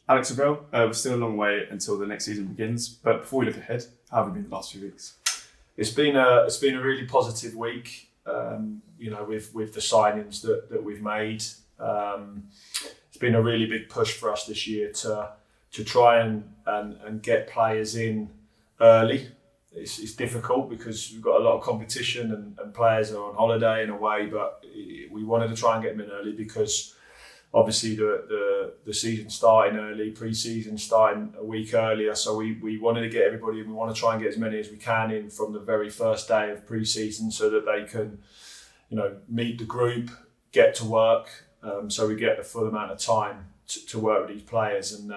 Alex Revell, we're still a long way until the next season begins, but before we look ahead, how have you been the last few weeks? It's been a really positive week. With the signings that we've made, it's been a really big push for us this year to try and get players in early. It's difficult because we've got a lot of competition and players are on holiday in a way, but we wanted to try and get them in early because obviously the season starting early, pre-season starting a week earlier, so we wanted to get everybody, and we want to try and get as many as we can in from the very first day of pre-season so that they can, meet the group, get to work, so we get the full amount of time to work with these players. And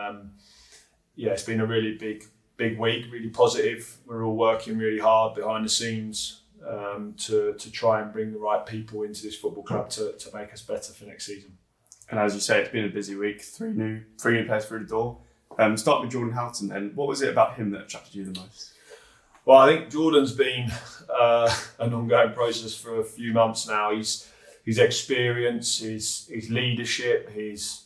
it's been a really big week, really positive. We're all working really hard behind the scenes to try and bring the right people into this football club to make us better for next season. And as you say, it's been a busy week. Three new players through the door. Start with Jordan Houghton then. What was it about him that attracted you the most? Well, I think Jordan's been an ongoing process for a few months now. His experience, his leadership, his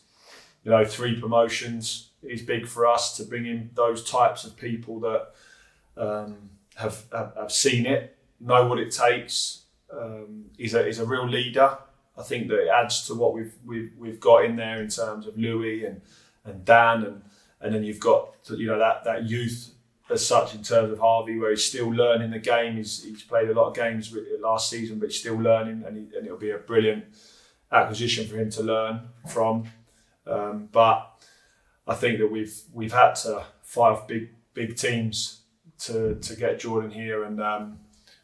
3 promotions is big for us to bring in those types of people that have seen it, know what it takes. He's a real leader. I think that it adds to what we've got in there in terms of Louis and Dan, and then you've got that youth as such in terms of Harvey, where he's still learning the game. He's played a lot of games last season, but he's still learning, and it'll be a brilliant acquisition for him to learn from. But I think that we've had to fight off big teams to get Jordan here, and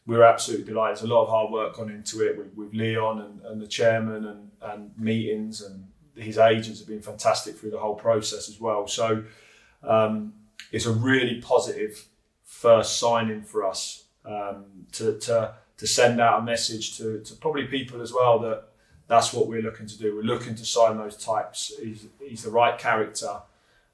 we're absolutely delighted. There's a lot of hard work gone into it with Leon and the chairman and meetings, and his agents have been fantastic through the whole process as well. So it's a really positive first signing for us to send out a message to probably people as well that that's what we're looking to do. We're looking to sign those types. He's the right character,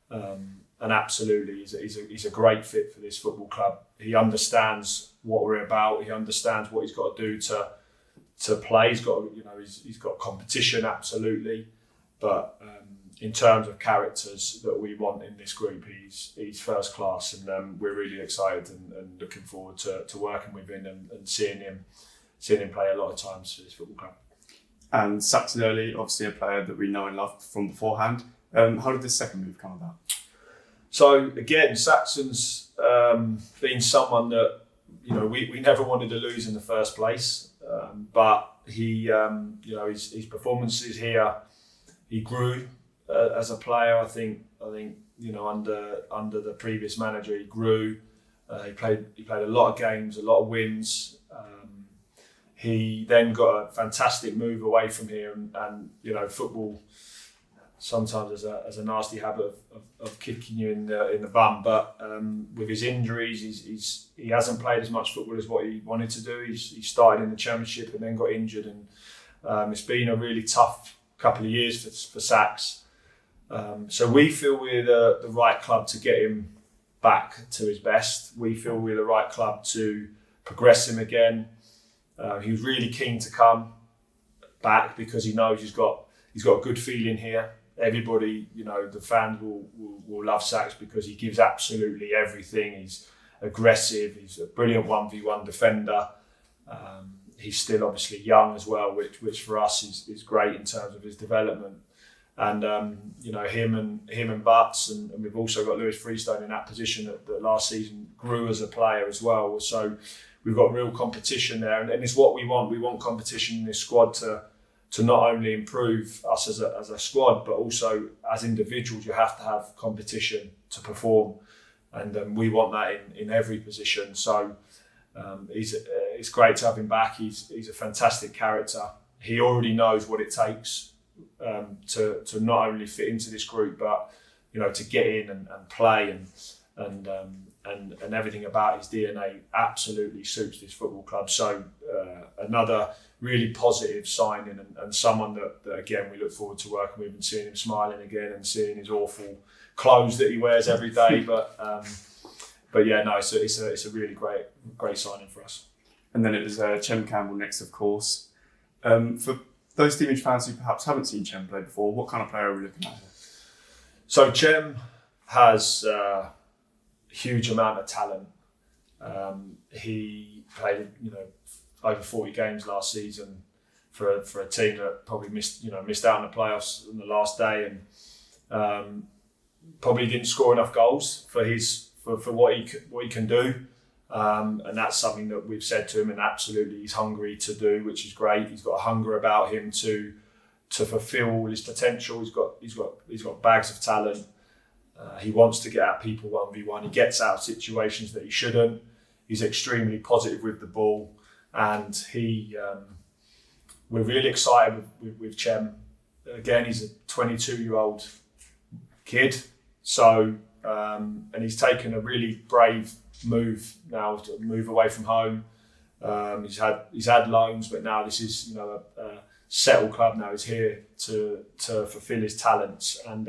and absolutely he's a great fit for this football club. He understands what we're about. He understands what he's got to do to play. He's got competition, absolutely, but in terms of characters that we want in this group, he's first class, and we're really excited and looking forward to working with him and seeing him play a lot of times for this football club. And Saxton Early, obviously a player that we know and love from beforehand. How did this second move come about? So again, Saxton's been someone that we never wanted to lose in the first place, but he his performances here, he grew as a player. I think under the previous manager he grew. He played a lot of games, a lot of wins. He then got a fantastic move away from here, and football sometimes has a nasty habit of kicking you in the bum. But with his injuries, he hasn't played as much football as what he wanted to do. He started in the Championship and then got injured, and it's been a really tough couple of years for Sax. So we feel we're the right club to get him back to his best. We feel we're the right club to progress him again. He was really keen to come back because he knows he's got a good feeling here. Everybody, the fans will love Sax because he gives absolutely everything. He's aggressive. He's a brilliant 1v1 defender. He's still obviously young as well, which for us is great in terms of his development. And him and Butts, and we've also got Lewis Freestone in that position that last season grew as a player as well. So we've got real competition there, and it's what we want. We want competition in this squad to not only improve us as a squad, but also as individuals. You have to have competition to perform, and we want that in every position. So it's great to have him back. He's a fantastic character. He already knows what it takes to not only fit into this group, but to get in and play and everything about his DNA absolutely suits this football club. So another really positive signing and someone that again we look forward to working with and seeing him smiling again and seeing his awful clothes that he wears every day. But yeah, no, it's a really great signing for us. And then it was Chemi Campbell next, of course. For those Stevenage fans who perhaps haven't seen Chemi play before, what kind of player are we looking at here? So Chem has a huge amount of talent. He played, over 40 games last season for a team that probably missed out on the playoffs on the last day, and probably didn't score enough goals for what he can do. And that's something that we've said to him, and absolutely he's hungry to do, which is great. He's got a hunger about him to fulfil all his potential. He's got bags of talent. He wants to get at people 1v1. He gets out of situations that he shouldn't. He's extremely positive with the ball, and we're really excited with Chem. Again, he's a 22-year-old kid, so and he's taken a really brave move now to move away from home. He's had loans, but now this is a settled club. Now he's here to fulfil his talents. And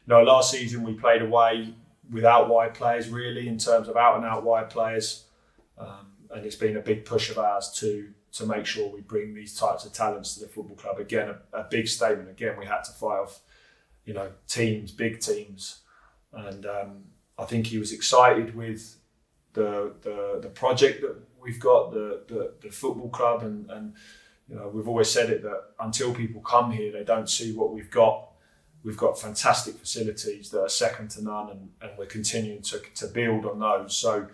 last season we played away without wide players, really, in terms of out and out wide players, and it's been a big push of ours to make sure we bring these types of talents to the football club. Again, a big statement. Again, we had to fight off teams, big teams, and I think he was excited with the project that we've got, the football club, and we've always said it, that until people come here, they don't see what we've got. We've got fantastic facilities that are second to none, and we're continuing to build on those. So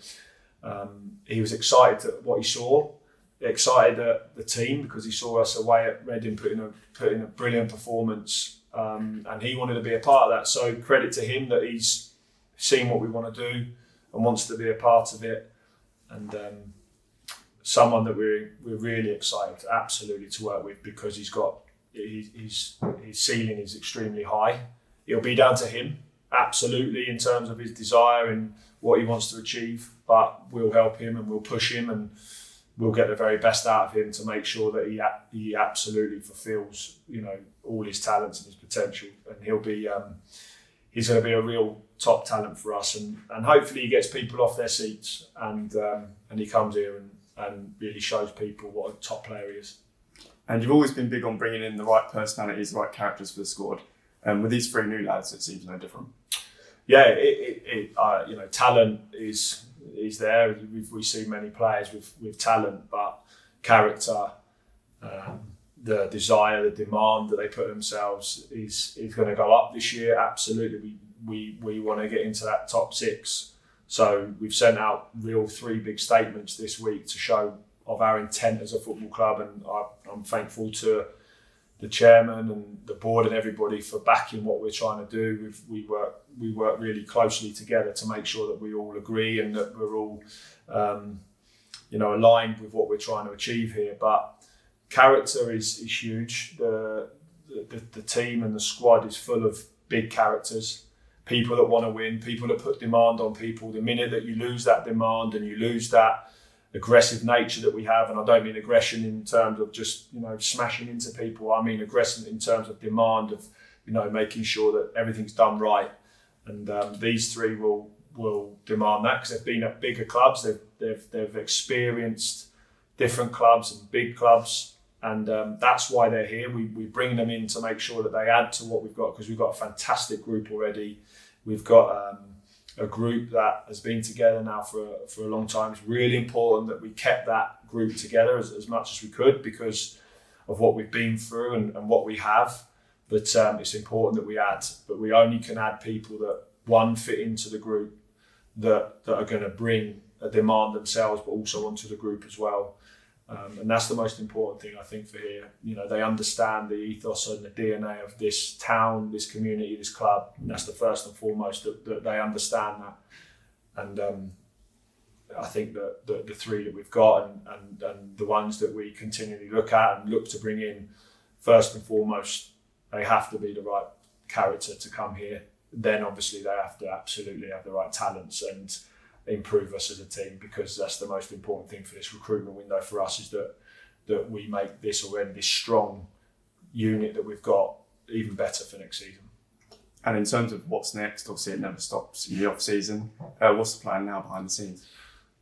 he was excited at what he saw, excited at the team because he saw us away at Reading put in a brilliant performance, and he wanted to be a part of that. So credit to him that he's seen what we want to do and wants to be a part of it, and someone that we're really excited absolutely to work with, because his ceiling is extremely high. It'll be down to him, absolutely, in terms of his desire and what he wants to achieve, but we'll help him and we'll push him, and we'll get the very best out of him to make sure that he absolutely fulfills all his talents and his potential, and he's going to be a real top talent for us, and hopefully he gets people off their seats, and he comes here and really shows people what a top player he is. And you've always been big on bringing in the right personalities, the right characters for the squad. With these three new lads, it seems no different. Yeah, talent is there. We see many players with talent, but character, the desire, the demand that they put themselves is going to go up this year. Absolutely, we want to get into that top six. So we've sent out three big statements this week to show of our intent as a football club, and I'm thankful to the chairman and the board and everybody for backing what we're trying to do. We work really closely together to make sure that we all agree and that we're all aligned with what we're trying to achieve here. But character is huge. The team and the squad is full of big characters, people that want to win, people that put demand on people. The minute that you lose that demand and you lose that aggressive nature that we have, and I don't mean aggression in terms of just smashing into people, I mean aggression in terms of demand of making sure that everything's done right, and these three will demand that, because they've been at bigger clubs, they've experienced different clubs and big clubs, and that's why they're here. We bring them in to make sure that they add to what we've got, because we've got a fantastic group already. We've got a group that has been together now for a long time. It's really important that we kept that group together as much as we could, because of what we've been through and what we have. But it's important that we add. But we only can add people that, fit into the group, that are going to bring a demand themselves, but also onto the group as well. And that's the most important thing, I think, for here. They understand the ethos and the DNA of this town, this community, this club. And that's the first and foremost, that they understand that. And I think that the three that we've got and the ones that we continually look at and look to bring in, first and foremost, they have to be the right character to come here. Then obviously they have to absolutely have the right talents and improve us as a team, because that's the most important thing for this recruitment window for us, is that we make this strong unit that we've got even better for next season. And in terms of what's next, obviously it never stops in the off season. What's the plan now behind the scenes?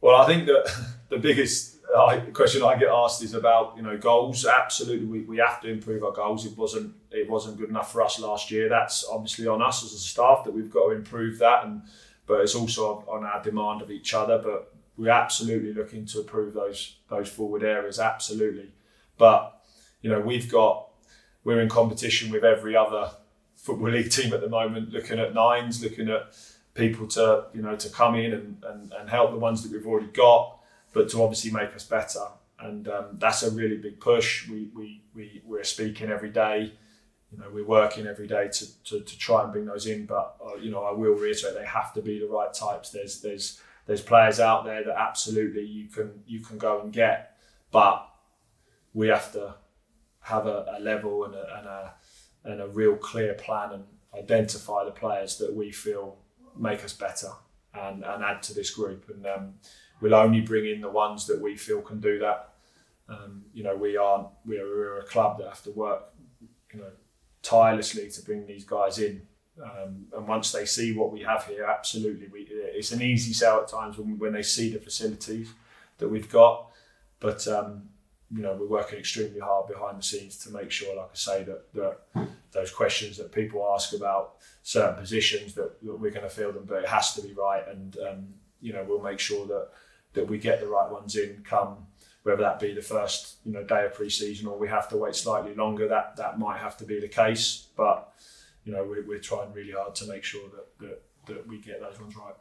Well, I think that the biggest the question I get asked is about goals. Absolutely, we have to improve our goals. It wasn't good enough for us last year. That's obviously on us as a staff that we've got to improve that, but it's also on our demand of each other. But we're absolutely looking to improve those forward areas. Absolutely, but we're in competition with every other Football League team at the moment, looking at nines, looking at people to come in and help the ones that we've already got, but to obviously make us better. And that's a really big push. We're speaking every day. We're working every day to try and bring those in. But I will reiterate, they have to be the right types. There's players out there that absolutely you can go and get, but we have to have a level and a real clear plan and identify the players that we feel make us better and add to this group. And we'll only bring in the ones that we feel can do that. We're a club that have to work tirelessly to bring these guys in. And once they see what we have here, absolutely, it's an easy sell at times when they see the facilities that we've got. But we're working extremely hard behind the scenes to make sure, like I say, that those questions that people ask about certain positions, that we're going to fill them, but it has to be right. And we'll make sure that we get the right ones in, come whether that be the first day of pre-season or we have to wait slightly longer. That might have to be the case, but we're trying really hard to make sure that we get those ones right.